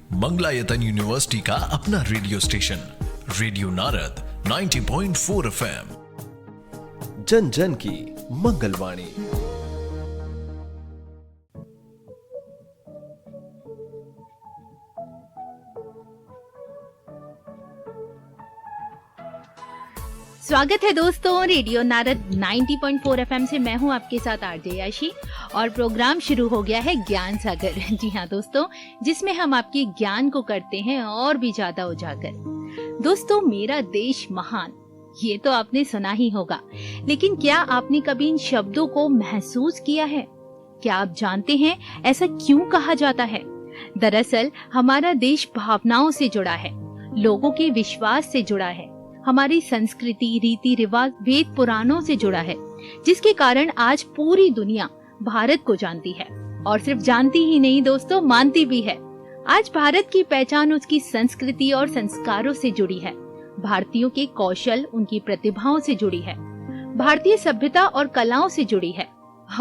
Mangalayatan university का अपना radio station radio Narad 90.4 FM, जन जन की मंगलवाणी। स्वागत है दोस्तों रेडियो नारद 90.4 FM से। मैं हूं आपके साथ आरजे याशी और प्रोग्राम शुरू हो गया है ज्ञान सागर। जी हाँ दोस्तों, जिसमें हम आपके ज्ञान को करते हैं और भी ज्यादा उजागर। दोस्तों, मेरा देश महान, ये तो आपने सुना ही होगा, लेकिन क्या आपने कभी इन शब्दों को महसूस किया है? क्या आप जानते हैं ऐसा क्यों कहा जाता है? दरअसल हमारा देश भावनाओं से जुड़ा है, लोगों के विश्वास से जुड़ा है, हमारी संस्कृति, रीति रिवाज, वेद पुराणों से जुड़ा है, जिसके कारण आज पूरी दुनिया भारत को जानती है। और सिर्फ जानती ही नहीं दोस्तों, मानती भी है। आज भारत की पहचान उसकी संस्कृति और संस्कारों से जुड़ी है, भारतीयों के कौशल, उनकी प्रतिभाओं से जुड़ी है, भारतीय सभ्यता और कलाओं से जुड़ी है।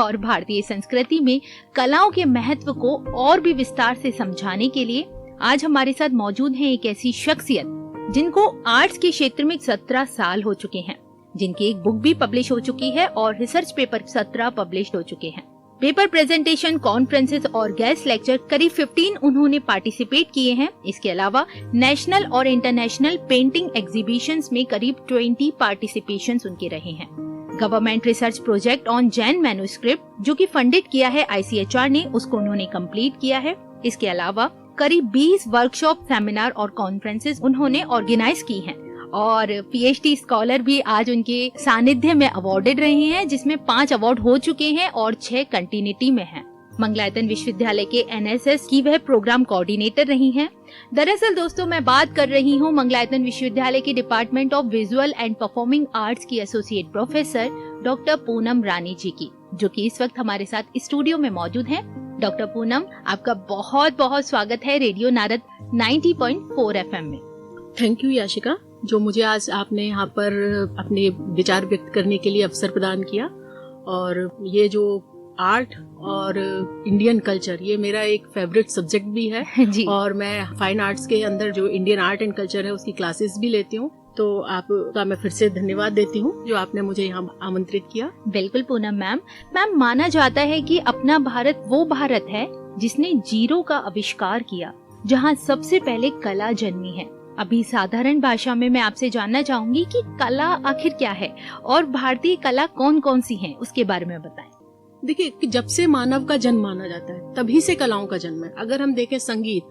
और भारतीय संस्कृति में कलाओं के महत्व को और भी विस्तार से समझाने के लिए आज हमारे साथ मौजूद है एक ऐसी शख्सियत जिनको आर्ट्स के क्षेत्र में 17 साल हो चुके हैं, जिनकी एक बुक भी पब्लिश हो चुकी है और रिसर्च पेपर 17 पब्लिश हो चुके हैं। पेपर प्रेजेंटेशन, कॉन्फ्रेंसेस और गेस्ट लेक्चर करीब 15 उन्होंने पार्टिसिपेट किए हैं। इसके अलावा नेशनल और इंटरनेशनल पेंटिंग एग्जीबिशंस में करीब 20 पार्टिसिपेशंस उनके रहे हैं। Government research project on Jain manuscript जो कि फंडेड किया है ICHR ने, उसको उन्होंने कंप्लीट किया है। इसके अलावा करीब 20 वर्कशॉप, सेमिनार और कॉन्फ्रेंसेस उन्होंने ऑर्गेनाइज की हैं और PhD स्कॉलर भी आज उनके सानिध्य में अवार्डेड रहे हैं, जिसमें 5 अवार्ड हो चुके हैं और 6 कंटिन्यूटी में हैं। मंगलायतन विश्वविद्यालय के NSS की वह प्रोग्राम कोऑर्डिनेटर रही हैं। दरअसल दोस्तों, मैं बात कर रही हूँ मंगलायतन विश्वविद्यालय के department of visual and performing arts की एसोसिएट प्रोफेसर डॉक्टर पूनम रानी जी की, जो कि इस वक्त हमारे साथ स्टूडियो में मौजूद हैं। डॉक्टर पूनम, आपका बहुत बहुत स्वागत है रेडियो नारद 90.4 FM में। थैंक यू याशिका, जो मुझे आज आपने यहाँ पर अपने विचार व्यक्त करने के लिए अवसर प्रदान किया। और ये जो आर्ट और इंडियन कल्चर, ये मेरा एक फेवरेट सब्जेक्ट भी है जी। और मैं फाइन आर्ट्स के अंदर जो इंडियन आर्ट एंड कल्चर है उसकी क्लासेस भी लेती हूँ। तो आपका मैं फिर से धन्यवाद देती हूँ जो आपने मुझे यहाँ आमंत्रित किया। बिल्कुल पूनम मैम, माना जाता है कि अपना भारत वो भारत है जिसने जीरो का आविष्कार किया, जहाँ सबसे पहले कला जन्मी है। अभी साधारण भाषा में मैं आपसे जानना चाहूंगी कि कला आखिर क्या है और भारतीय कला कौन कौन सी है, उसके बारे में बताएं। देखिए, जब से मानव का जन्म माना जाता है तभी से कलाओं का जन्म है। अगर हम देखें संगीत,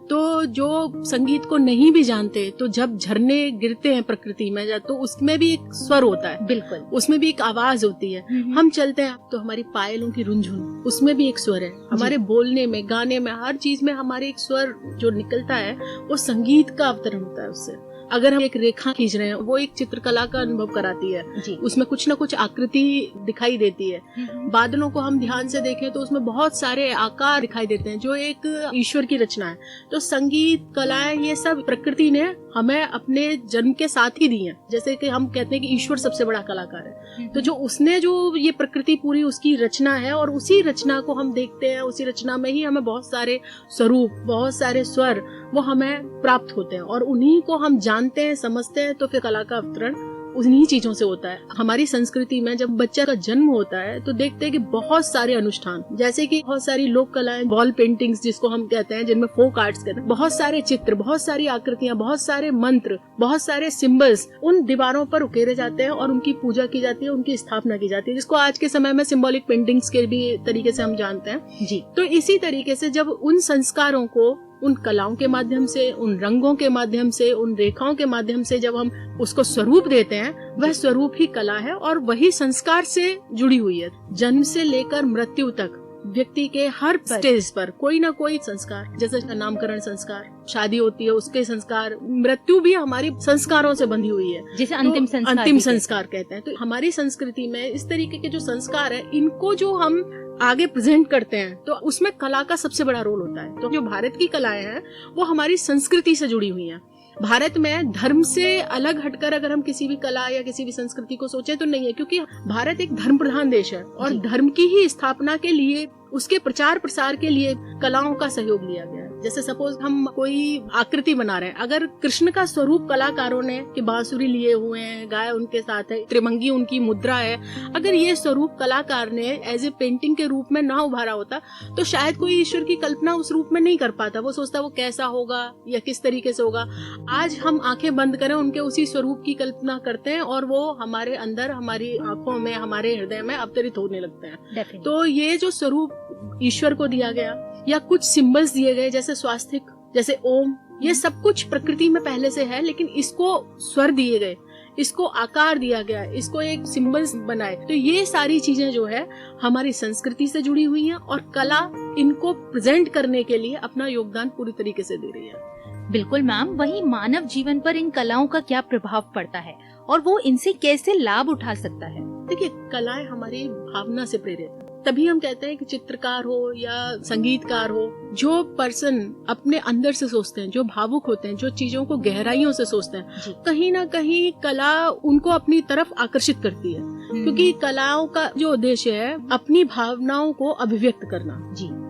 तो जो संगीत को नहीं भी जानते, तो जब झरने गिरते हैं प्रकृति में तो उसमें भी एक स्वर होता है, बिल्कुल उसमें भी एक आवाज होती है। हम चलते हैं तो हमारी पायलों की रुंझुन, उसमें भी एक स्वर है। हमारे बोलने में, गाने में, हर चीज में हमारे एक स्वर जो निकलता है वो संगीत का अवतरण होता है उससे। अगर हम एक रेखा खींच रहे हैं, वो एक चित्रकला का अनुभव कराती है जी। उसमें कुछ ना कुछ आकृति दिखाई देती है। बादलों को हम ध्यान से देखें तो उसमें बहुत सारे आकार दिखाई देते हैं जो एक ईश्वर की रचना है। तो संगीत, कलाएं, ये सब प्रकृति ने हमें अपने जन्म के साथ ही दी है। जैसे कि हम कहते हैं कि ईश्वर सबसे बड़ा कलाकार है, तो जो उसने जो ये प्रकृति पूरी उसकी रचना है और उसी रचना को हम देखते हैं, उसी रचना में ही हमें बहुत सारे स्वरूप, बहुत सारे स्वर वो हमें प्राप्त होते हैं और उन्हीं को हम जानते हैं, समझते हैं। तो फिर कला का अवतरण उन्हीं चीजों से होता है। हमारी संस्कृति में जब बच्चा का जन्म होता है तो देखते हैं कि बहुत सारे अनुष्ठान, जैसे कि बहुत सारी लोक कलाएं, वॉल पेंटिंग्स जिसको हम कहते हैं, जिनमें फोक आर्ट्स कहते हैं, बहुत सारे चित्र, बहुत सारी आकृतियां, बहुत सारे मंत्र, बहुत सारे सिंबल्स उन दीवारों पर उकेरे जाते हैं और उनकी पूजा की जाती है, उनकी स्थापना की जाती है, जिसको आज के समय में सिंबॉलिक पेंटिंग्स के भी तरीके से हम जानते हैं जी। तो इसी तरीके से जब उन संस्कारों को उन कलाओं के माध्यम से, उन रंगों के माध्यम से, उन रेखाओं के माध्यम से जब हम उसको स्वरूप देते हैं, वह स्वरूप ही कला है और वही संस्कार से जुड़ी हुई है। जन्म से लेकर मृत्यु तक व्यक्ति के हर स्टेज पर कोई ना कोई संस्कार, जैसे नामकरण संस्कार, शादी होती है उसके संस्कार, मृत्यु भी हमारी संस्कारों से बंधी हुई है, जिसे अंतिम संस्कार कहते हैं। तो हमारी संस्कृति में इस तरीके के जो संस्कार है, इनको जो हम आगे प्रेजेंट करते हैं तो उसमें कला का सबसे बड़ा रोल होता है। तो जो भारत की कलाएं हैं वो हमारी संस्कृति से जुड़ी हुई हैं। भारत में धर्म से अलग हटकर अगर हम किसी भी कला या किसी भी संस्कृति को सोचें तो नहीं है, क्योंकि भारत एक धर्म प्रधान देश है और धर्म की ही स्थापना के लिए, उसके प्रचार प्रसार के लिए कलाओं का सहयोग लिया गया है। जैसे सपोज हम कोई आकृति बना रहे हैं, अगर कृष्ण का स्वरूप कलाकारों ने कि बांसुरी लिए हुए हैं, गाय उनके साथ है, त्रिभंगी उनकी मुद्रा है, अगर ये स्वरूप कलाकार ने एज ए पेंटिंग के रूप में ना उभारा होता तो शायद कोई ईश्वर की कल्पना उस रूप में नहीं कर पाता। वो सोचता वो कैसा होगा या किस तरीके से होगा। आज हम आंखें बंद करें, उनके उसी स्वरूप की कल्पना करते हैं और वो हमारे अंदर, हमारी आंखों में, हमारे हृदय में अवतरित होने लगते हैं। तो ये जो स्वरूप ईश्वर को दिया गया या कुछ सिंबल्स दिए गए जैसे स्वास्तिक, जैसे ओम, ये सब कुछ प्रकृति में पहले से है, लेकिन इसको स्वर दिए गए, इसको आकार दिया गया, इसको एक सिंबल्स बनाए। तो ये सारी चीजें जो है हमारी संस्कृति से जुड़ी हुई हैं और कला इनको प्रेजेंट करने के लिए अपना योगदान पूरी तरीके से दे रही है। बिल्कुल मैम, वही मानव जीवन पर इन कलाओं का क्या प्रभाव पड़ता है और वो इनसे कैसे लाभ उठा सकता है? देखिए, कलाएं हमारी भावना से प्रेरित है, तभी हम कहते हैं कि चित्रकार हो या संगीतकार हो, जो पर्सन अपने अंदर से सोचते हैं, जो भावुक होते हैं, जो चीजों को गहराइयों से सोचते हैं, कहीं ना कहीं कला उनको अपनी तरफ आकर्षित करती है। क्योंकि कलाओं का जो उद्देश्य है अपनी भावनाओं को अभिव्यक्त करना,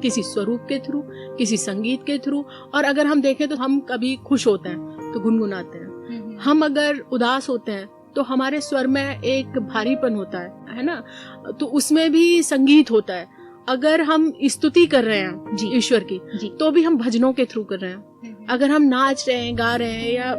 किसी स्वरूप के थ्रू, किसी संगीत के थ्रू। और अगर हम देखें तो हम कभी खुश होते हैं तो गुनगुनाते हैं, हम अगर उदास होते हैं तो हमारे स्वर में एक भारीपन होता है ना, तो उसमें भी संगीत होता है। अगर हम स्तुति कर रहे हैं ईश्वर की तो भी हम भजनों के थ्रू कर रहे हैं। अगर हम नाच रहे हैं, गा रहे हैं या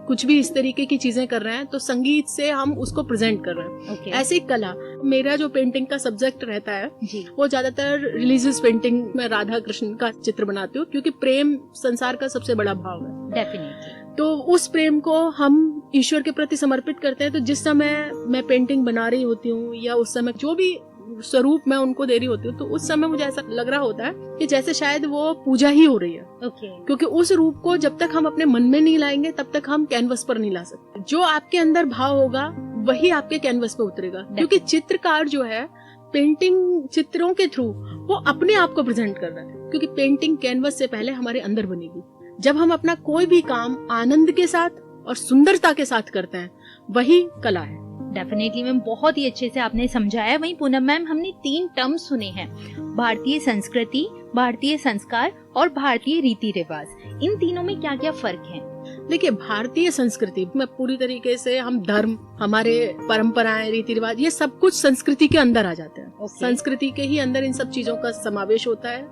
कुछ भी इस तरीके की चीजें कर रहे हैं तो संगीत से हम उसको प्रेजेंट कर रहे हैं। ऐसी कला, मेरा जो पेंटिंग का सब्जेक्ट रहता है वो ज्यादातर रिलीजियस पेंटिंग में राधा कृष्ण का चित्र बनाती हूँ, क्योंकि प्रेम संसार का सबसे बड़ा भाव है। डेफिनेटली। तो उस प्रेम को हम ईश्वर के प्रति समर्पित करते हैं। तो जिस समय मैं पेंटिंग बना रही होती हूँ या उस समय जो भी स्वरूप मैं उनको दे रही होती हूँ, तो उस समय मुझे ऐसा लग रहा होता है कि जैसे शायद वो पूजा ही हो रही है। क्योंकि उस रूप को जब तक हम अपने मन में नहीं लाएंगे तब तक हम कैनवस पर नहीं ला सकते। जो आपके अंदर भाव होगा वही आपके कैनवस पे उतरेगा। क्योंकि चित्रकार जो है पेंटिंग चित्रों के थ्रू वो अपने आप को प्रेजेंट कर रहा है, क्योंकि पेंटिंग कैनवस से पहले हमारे अंदर बनेगी। जब हम अपना कोई भी काम आनंद के साथ और सुंदरता के साथ करते हैं वही कला है। डेफिनेटली मैम, बहुत ही अच्छे से आपने समझाया। वहीं पूनम मैम, हमने 3 टर्म्स सुने हैं, भारतीय संस्कृति, भारतीय संस्कार और भारतीय रीति रिवाज। इन तीनों में क्या क्या फर्क है? देखिए, भारतीय संस्कृति में पूरी तरीके से हम धर्म, हमारे परंपराएं, रीति रिवाज, ये सब कुछ संस्कृति के अंदर आ जाते हैं। संस्कृति के ही अंदर इन सब चीजों का समावेश होता है।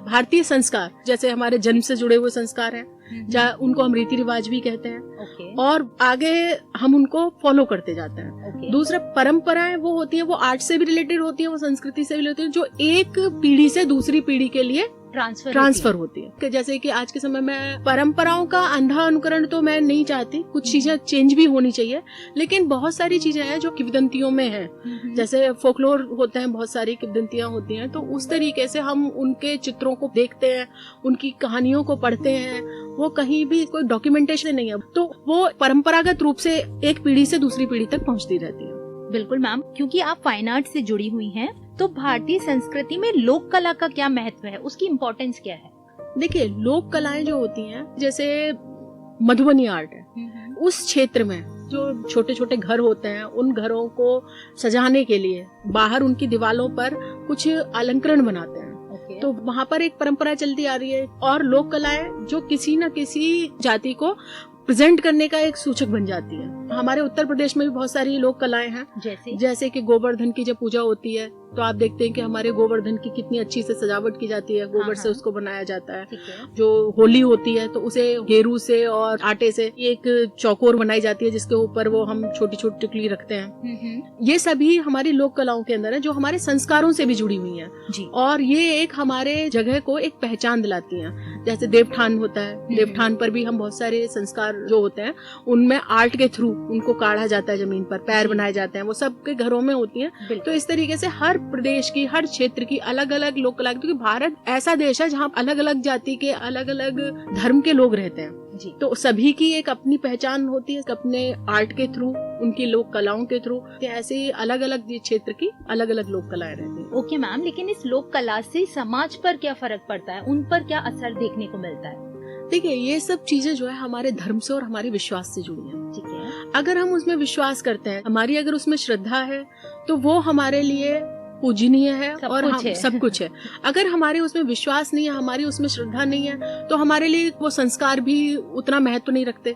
भारतीय संस्कार जैसे हमारे जन्म से जुड़े हुए संस्कार हैं, उनको हम रीति रिवाज भी कहते हैं और आगे हम उनको फॉलो करते जाते हैं। दूसरा, परंपराएं वो होती है, वो आर्ट से भी रिलेटेड होती है, वो संस्कृति से भी रिलेटेड होती है, जो एक पीढ़ी से दूसरी पीढ़ी के लिए ट्रांसफर होती है। जैसे कि आज के समय में परंपराओं का अंधा अनुकरण तो मैं नहीं चाहती, कुछ चीजें चेंज भी होनी चाहिए, लेकिन बहुत सारी चीजें हैं जो किंवदंतियों में हैं। जैसे फोकलोर होते हैं, बहुत सारी किंवदंतियां होती हैं, तो उस तरीके से हम उनके चित्रों को देखते हैं, उनकी कहानियों को पढ़ते हैं, वो कहीं भी कोई डॉक्यूमेंटेशन नहीं है, तो वो परंपरागत रूप से एक पीढ़ी से दूसरी पीढ़ी तक पहुंचती रहती है। बिल्कुल मैम, क्योंकि आप फाइन आर्ट से जुड़ी हुई हैं, तो भारतीय संस्कृति में लोक कला का क्या महत्व है, उसकी इम्पोर्टेंस क्या है? देखिए, लोक कलाएं जो होती हैं, जैसे मधुबनी आर्ट है, उस क्षेत्र में जो छोटे छोटे घर होते हैं, उन घरों को सजाने के लिए बाहर उनकी दीवारों पर कुछ अलंकरण बनाते हैं। तो वहाँ पर एक परंपरा चलती आ रही है और लोक कलाएं जो किसी न किसी जाति को प्रेजेंट करने का एक सूचक बन जाती है। हमारे उत्तर प्रदेश में भी बहुत सारी लोक कलाएं हैं, जैसे कि गोवर्धन की जब पूजा होती है तो आप देखते हैं कि हमारे गोवर्धन की कितनी अच्छी से सजावट की जाती है, गोबर से उसको बनाया जाता है। जो होली होती है तो उसे गेरू से और आटे से एक चौकोर बनाई जाती है, जिसके ऊपर वो हम छोटी छोटी टिकली रखते हैं। ये सभी हमारी लोक कलाओं के अंदर है, जो हमारे संस्कारों से भी जुड़ी हुई है और ये एक हमारे जगह को एक पहचान दिलाती है। जैसे देवठान होता है, देवठान पर भी हम बहुत सारे संस्कार जो होते हैं उनमें आर्ट के थ्रू उनको काढ़ा जाता है, जमीन पर पैर बनाए जाते हैं, वो सबके घरों में होती हैं। तो इस तरीके से हर प्रदेश की, हर क्षेत्र की अलग अलग लोक कला, क्योंकि भारत ऐसा देश है जहाँ अलग अलग जाति के, अलग अलग धर्म के लोग रहते हैं, तो सभी की एक अपनी पहचान होती है अपने आर्ट के थ्रू, उनकी लोक कलाओं के थ्रू। ऐसे अलग अलग क्षेत्र की अलग अलग लोक कलाएं रहती हैं। ओके मैम, लेकिन इस लोक कला से समाज पर क्या फर्क पड़ता है, उन पर क्या असर देखने को मिलता है? देखिए, ये सब चीजें जो है हमारे धर्म से और हमारे विश्वास से जुड़ी हैं। ठीक है। अगर हम उसमें विश्वास करते हैं, हमारी अगर उसमें श्रद्धा है, तो वो हमारे लिए पूजनीय है सब और कुछ है। सब कुछ है। अगर हमारे उसमें विश्वास नहीं है, हमारी उसमें श्रद्धा नहीं है, तो हमारे लिए वो संस्कार भी उतना महत्व नहीं रखते।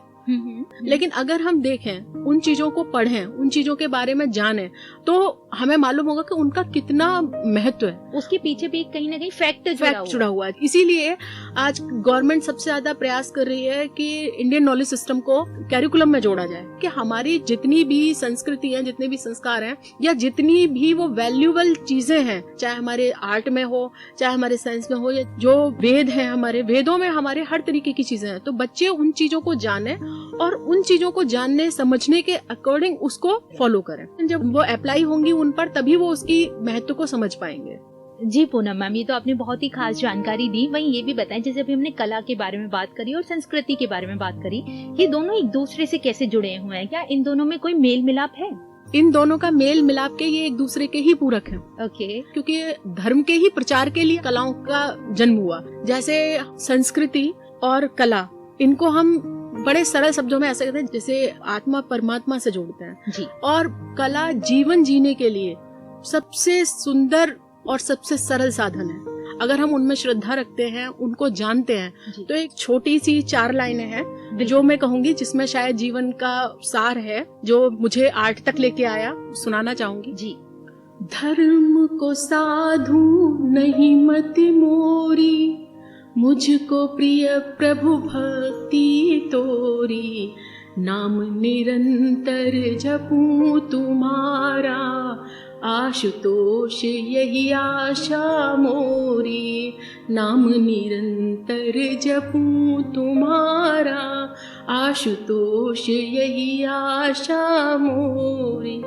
लेकिन अगर हम देखें, उन चीजों को पढ़ें, उन चीजों के बारे में जानें, तो हमें मालूम होगा कि उनका कितना महत्व है। उसके पीछे भी कहीं ना कहीं फैक्ट जुड़ा हुआ है। इसीलिए आज गवर्नमेंट सबसे ज्यादा प्रयास कर रही है कि इंडियन नॉलेज सिस्टम को कैरिकुलम में जोड़ा जाए, कि हमारी जितनी भी संस्कृति है, जितने भी संस्कार हैं, या जितनी भी वो वैल्यूएबल चीजें हैं, चाहे हमारे आर्ट में हो, चाहे हमारे साइंस में हो, या जो वेद हैं, हमारे वेदों में हमारे हर तरीके की चीजें हैं, तो बच्चे उन चीजों को जाने और उन चीजों को जानने समझने के अकॉर्डिंग उसको फॉलो करें। जब वो अप्लाई होंगी उन पर, तभी वो उसकी महत्व को समझ पाएंगे। जी पूनम मैम, ये तो आपने बहुत ही खास जानकारी दी। वहीं ये भी बताएं, जैसे अभी हमने कला के बारे में बात करी और संस्कृति के बारे में बात करी, ये दोनों एक दूसरे से कैसे जुड़े हुए हैं? क्या इन दोनों में कोई मेल मिलाप है? इन दोनों का मेल मिलाप के ये एक दूसरे के ही पूरक हैं। ओके। क्योंकि धर्म के ही प्रचार के लिए कलाओं का जन्म हुआ। जैसे संस्कृति और कला, इनको हम बड़े सरल शब्दों में ऐसे कहते हैं जैसे आत्मा परमात्मा से जोड़ते हैं जी। और कला जीवन जीने के लिए सबसे सुंदर और सबसे सरल साधन है। अगर हम उनमें श्रद्धा रखते हैं, उनको जानते हैं, तो एक छोटी सी 4 लाइनें हैं जो मैं कहूंगी, जिसमें शायद जीवन का सार है, जो मुझे आर्ट तक लेके आया, सुनाना चाहूंगी जी। धर्म को साधु नहीं मति मोरी, मुझको प्रिय प्रभु भक्ति तोरी, नाम निरंतर जपूं तुम्हारा, आशुतोष यही आशा मोरी, नाम निरंतर जपूं तुम्हारा, आशुतोष यही आशा मोरी।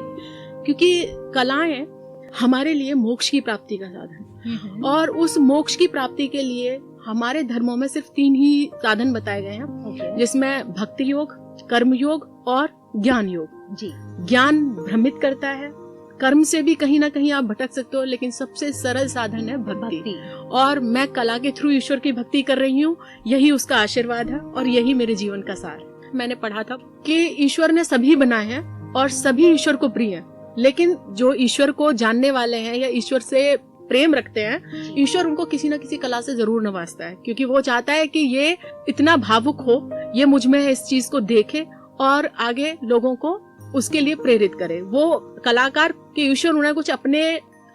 क्योंकि कलाएं हमारे लिए मोक्ष की प्राप्ति का साधन, और उस मोक्ष की प्राप्ति के लिए हमारे धर्मों में सिर्फ 3 ही साधन बताए गए हैं, जिसमें भक्ति योग, कर्म योग और ज्ञान योग। जी। ज्ञान भ्रमित करता है, कर्म से भी कहीं ना कहीं आप भटक सकते हो, लेकिन सबसे सरल साधन है भक्ति। और मैं कला के थ्रू ईश्वर की भक्ति कर रही हूँ, यही उसका आशीर्वाद है और यही मेरे जीवन का सार है। मैंने पढ़ा था कि ईश्वर ने सभी बनाए हैं और सभी ईश्वर को प्रिय है, लेकिन जो ईश्वर को जानने वाले हैं या ईश्वर से प्रेम रखते हैं, ईश्वर उनको किसी न किसी कला से जरूर नवाजता है, क्योंकि वो चाहता है कि ये इतना भावुक हो, ये मुझ में है, इस चीज को देखे और आगे लोगों को उसके लिए प्रेरित करे। वो कलाकार के ईश्वर उन्हें कुछ अपने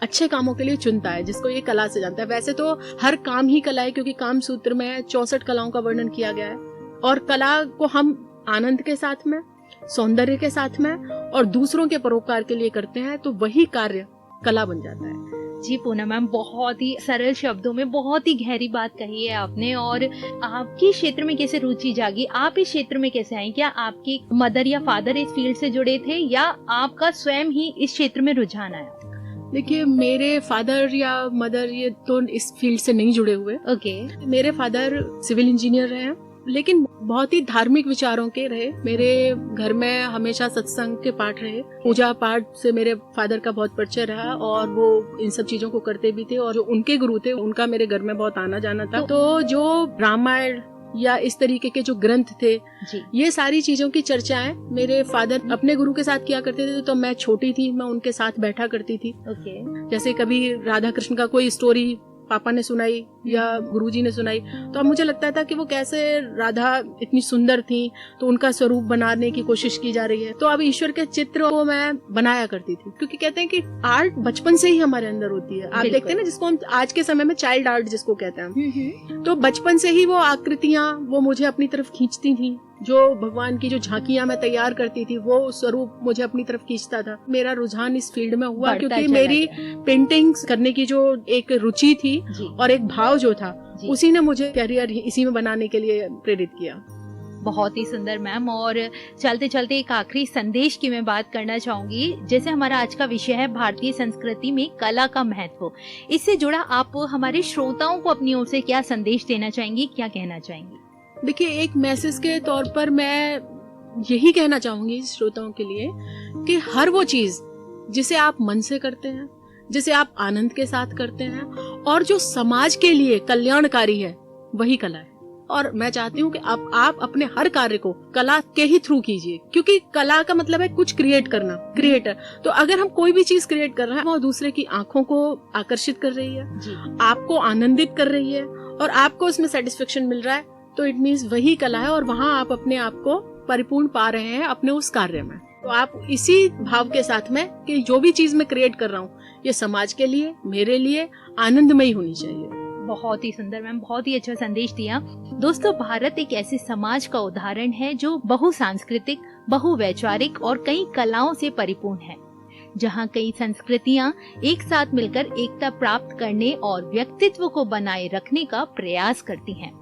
अच्छे कामों के लिए चुनता है, जिसको ये कला से जानता है। वैसे तो हर काम ही कला है, क्योंकि काम सूत्र में 64 कलाओं का वर्णन किया गया है, और कला को हम आनंद के साथ में, सौंदर्य के साथ में और दूसरों के परोपकार के लिए करते हैं, तो वही कार्य कला बन जाता है। जी पूनम मैम, बहुत ही सरल शब्दों में बहुत ही गहरी बात कही है आपने। और आपकी क्षेत्र में कैसे रुचि जागी? आप इस क्षेत्र में कैसे आए? क्या आपकी मदर या फादर इस फील्ड से जुड़े थे, या आपका स्वयं ही इस क्षेत्र में रुझान आया? देखिए, मेरे फादर या मदर ये तो इस फील्ड से नहीं जुड़े हुए। ओके। मेरे फादर सिविल इंजीनियर रहे हैं, लेकिन बहुत ही धार्मिक विचारों के रहे। मेरे घर में हमेशा सत्संग के पाठ रहे, पूजा पाठ से मेरे फादर का बहुत परिचय रहा, और वो इन सब चीजों को करते भी थे। और जो उनके गुरु थे, उनका मेरे घर में बहुत आना जाना था। तो जो रामायण या इस तरीके के जो ग्रंथ थे जी। ये सारी चीजों की चर्चाएं मेरे फादर अपने गुरु के साथ किया करते थे। तो मैं छोटी थी, मैं उनके साथ बैठा करती थी। ओके। जैसे कभी राधा कृष्ण का कोई स्टोरी पापा ने सुनाई या गुरुजी ने सुनाई, तो अब मुझे लगता था कि वो कैसे राधा इतनी सुंदर थी, तो उनका स्वरूप बनाने की कोशिश की जा रही है। तो अब ईश्वर के चित्र को मैं बनाया करती थी, क्योंकि कहते हैं कि आर्ट बचपन से ही हमारे अंदर होती है। आप देखते हैं ना, जिसको हम आज के समय में चाइल्ड आर्ट जिसको कहते हैं, तो बचपन से ही वो आकृतियां वो मुझे अपनी तरफ खींचती थी। जो भगवान की जो झांकियां मैं तैयार करती थी, वो स्वरूप मुझे अपनी तरफ खींचता था। मेरा रुझान इस फील्ड में हुआ क्योंकि मेरी पेंटिंग्स करने की जो एक रुचि थी और एक भाव जो था, उसी ने मुझे कैरियर इसी में बनाने के लिए प्रेरित किया। बहुत ही सुंदर मैम। और चलते चलते एक आखिरी संदेश की मैं बात करना चाहूंगी। जैसे हमारा आज का विषय है भारतीय संस्कृति में कला का महत्व, इससे जुड़ा आप हमारे श्रोताओं को अपनी ओर से क्या संदेश देना चाहेंगी, क्या कहना चाहेंगी? देखिए, एक मैसेज के तौर पर मैं यही कहना चाहूंगी श्रोताओं के लिए कि हर वो चीज जिसे आप मन से करते हैं, जिसे आप आनंद के साथ करते हैं और जो समाज के लिए कल्याणकारी है, वही कला है। और मैं चाहती हूँ कि आप अपने हर कार्य को कला के ही थ्रू कीजिए, क्योंकि कला का मतलब है कुछ क्रिएट करना, क्रिएटर। तो अगर हम कोई भी चीज क्रिएट कर रहे हैं वो दूसरे की आंखों को आकर्षित कर रही है, आपको आनंदित कर रही है और आपको उसमें सेटिस्फेक्शन मिल रहा है, तो इट मीन्स वही कला है और वहाँ आप अपने आप को परिपूर्ण पा रहे हैं अपने उस कार्य में। तो आप इसी भाव के साथ में कि जो भी चीज मैं क्रिएट कर रहा हूँ ये समाज के लिए, मेरे लिए आनंदमयी होनी चाहिए। बहुत ही सुंदर मैम, बहुत ही अच्छा संदेश दिया। दोस्तों, भारत एक ऐसे समाज का उदाहरण है जो बहुसांस्कृतिक, बहुवैचारिक और कई कलाओं से परिपूर्ण है, जहां कई संस्कृतियां एक साथ मिलकर एकता प्राप्त करने और व्यक्तित्व को बनाए रखने का प्रयास करती हैं।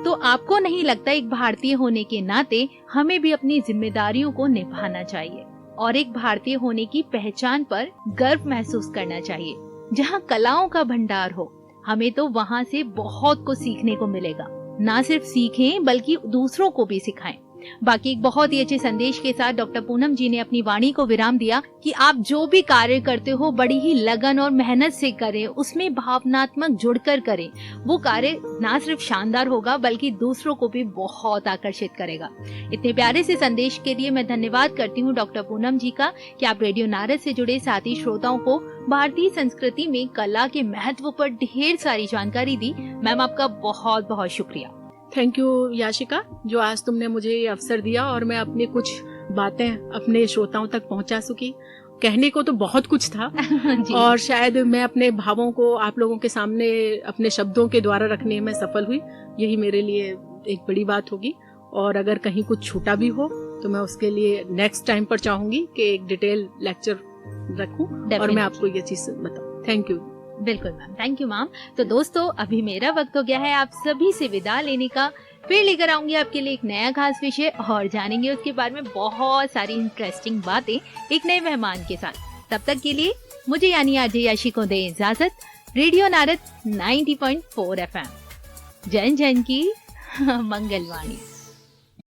तो आपको नहीं लगता एक भारतीय होने के नाते हमें भी अपनी जिम्मेदारियों को निभाना चाहिए और एक भारतीय होने की पहचान पर गर्व महसूस करना चाहिए? जहां कलाओं का भंडार हो, हमें तो वहां से बहुत कुछ सीखने को मिलेगा। ना सिर्फ सीखें बल्कि दूसरों को भी सिखाएं। बाकी एक बहुत ही अच्छे संदेश के साथ डॉक्टर पूनम जी ने अपनी वाणी को विराम दिया कि आप जो भी कार्य करते हो बड़ी ही लगन और मेहनत से करें, उसमें भावनात्मक जुड़कर करें। वो कार्य ना सिर्फ शानदार होगा बल्कि दूसरों को भी बहुत आकर्षित करेगा। इतने प्यारे से संदेश के लिए मैं धन्यवाद करती हूँ डॉक्टर पूनम जी का कि आप रेडियो नारद से जुड़े साथी श्रोताओं को भारतीय संस्कृति में कला के महत्व पर ढेर सारी जानकारी दी। मैम, आपका बहुत बहुत शुक्रिया। थैंक यू याशिका, जो आज तुमने मुझे ये अवसर दिया और मैं अपनी कुछ बातें अपने श्रोताओं तक पहुंचा सकी। कहने को तो बहुत कुछ था और शायद मैं अपने भावों को आप लोगों के सामने अपने शब्दों के द्वारा रखने में सफल हुई, यही मेरे लिए एक बड़ी बात होगी। और अगर कहीं कुछ छूटा भी हो तो मैं उसके लिए नेक्स्ट टाइम पर चाहूंगी कि एक डिटेल लेक्चर रखूं और मैं आपको ये चीज बताऊं। Thank you. बिल्कुल मैम, थैंक यू मैम। तो दोस्तों, अभी मेरा वक्त हो गया है आप सभी से विदा लेने का। फिर लेकर आऊंगी आपके लिए एक नया खास विषय और जानेंगे उसके बारे में बहुत सारी इंटरेस्टिंग बातें एक नए मेहमान के साथ। तब तक के लिए मुझे यानी आरजे याशी को दे इजाजत। रेडियो नारद 90.4 FM, जन जन की मंगलवाणी।